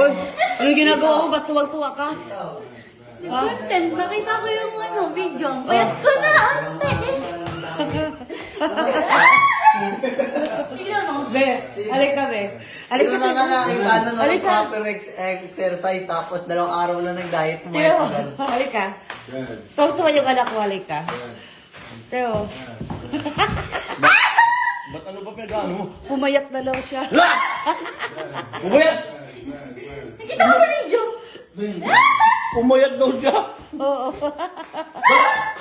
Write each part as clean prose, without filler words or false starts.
Hoy, anong ginagawa mo? Ba't tuwag-tuwa ka? Content, nakita ko yung video. Bayat ko na, ante. Tignan mo. Be, halik ka, be. Halik Ito ka. na nga nakita ng Halik ka. proper exercise tapos 2 araw lang nag-diet mo. Teo, halik ka. Tuwag-tuwa yung anak ko, halik ka. Teo, Ba't ano ba pinag-ano mo? pumayat na lang siya. Umayat! Nakita ko sa video. Umayat daw siya! Oo.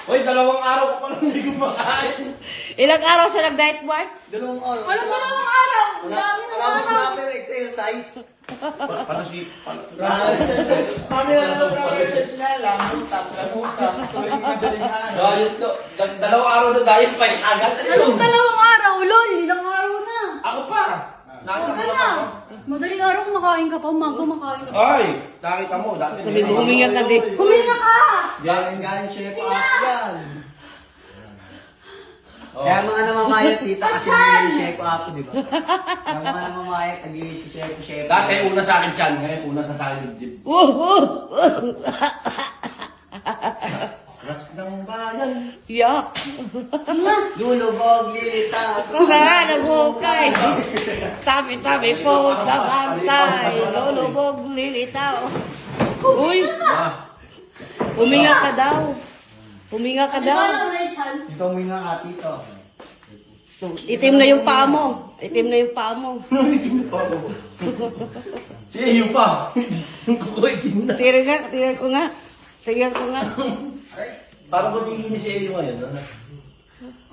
Hoy, 2 araw ka pa lang hindi kumakain. Ilang araw siya nag-diet, Mark? 2 araw. Walang dalawang araw. Ang Wala dami ng wala bang araw. proper exercise. Paano si... Kami na lang exercise na lang. Diet ko. 2 araw na diet pa agad. Anong dalawang araw? Lol, ilang araw na. Ako pa! Nakita Huwag mo ka lang na. ako. Madaling araw kumakain ka pa, umaga kumakain ka pa. Ay! Nakita mo, dati Sabi mo, huminga ka din. Huminga ka! Galing chef up yan. Kaya mga namamayat tita kasi may chef up, di ba? Kaya mga namamayat nag-chef. Dati una sa akin dyan, ngayon una sa akin dibdib. Ras ng bayan. Yak. Lulubog, lilitaw. Sara, naghukay. Tabi-tabi po sa bantay. Lulubog, lilitaw. Uy, huminga ka daw. Huminga ka Di ba daw. alam na yung chan? Ito minga ka, tito. Itim na yung paa mo. Itim na yung paa mo. Siya yung pa. Yung kukuitin na. Tingnan ko nga. Tingnan ko nga. Parang gumiginis siya yung ngayon. No?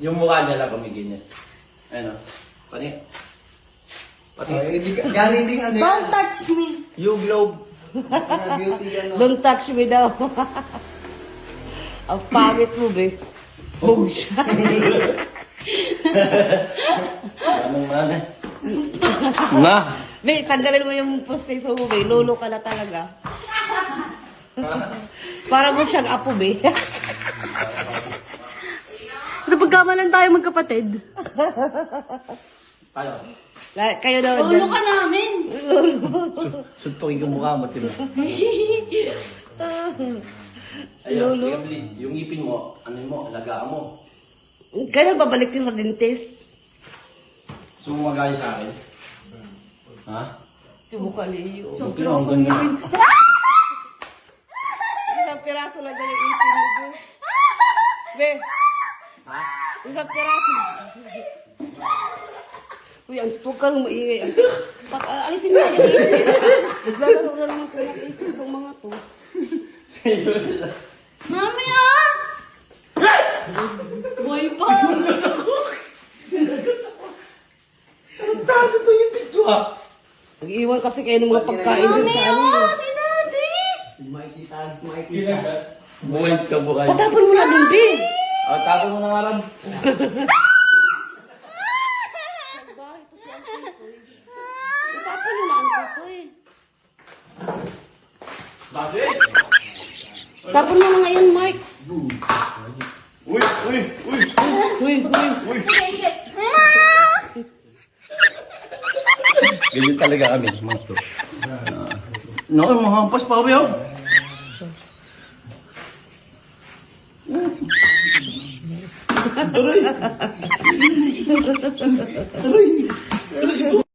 Yung mukha niya lang gumiginis. Ayun o. Pati. Galing din ano Don't yan. touch me. You globe. Beauty yan. Don't touch me daw. Ang pangit mo, be. Bug siya. Anong mana? Na! Be, tanggalin mo yung postiso mo, be. Lolo ka na talaga. Para mo siyang apo, be. Napagkamalan tayo magkapatid. Tayo. Kayo daw Ulo ka namin. Suntukin yung mukha mo, tino. Ayun, yung ngipin mo, ano mo, alagaan mo. Kailan babalik din sa dentist? So, magaya sa akin. Ha? Yung mukha niyo. Okay lang, ang ganda. Isang piraso lang daw yung ipin mo, be. Be, Ha? isang piraso. Uy, ang huwag ka nang maingay. Alisin mo yan. Naglalaro na naman ito ng ipin itong mga to. Mami ah! Boy pa! Ang dado to yung pizza, ha? Nag-iwan kasi kayo ng mga pagkain dyan Mami sa ano. ah! Si Daddy! Makikita. Buwait ka buka. Patapon mo na din, be. Tapos mo na nga rin. Patapon mo na ang tutoy. Dati? Tapon mo na ngayon, Mark. Uy! Uy! Uy! Uy, uy. Uy! Sige, sige. Ah! Ganyan talaga kami, mga to. Naku, mahampas pa kami, oh. Aray! Aray!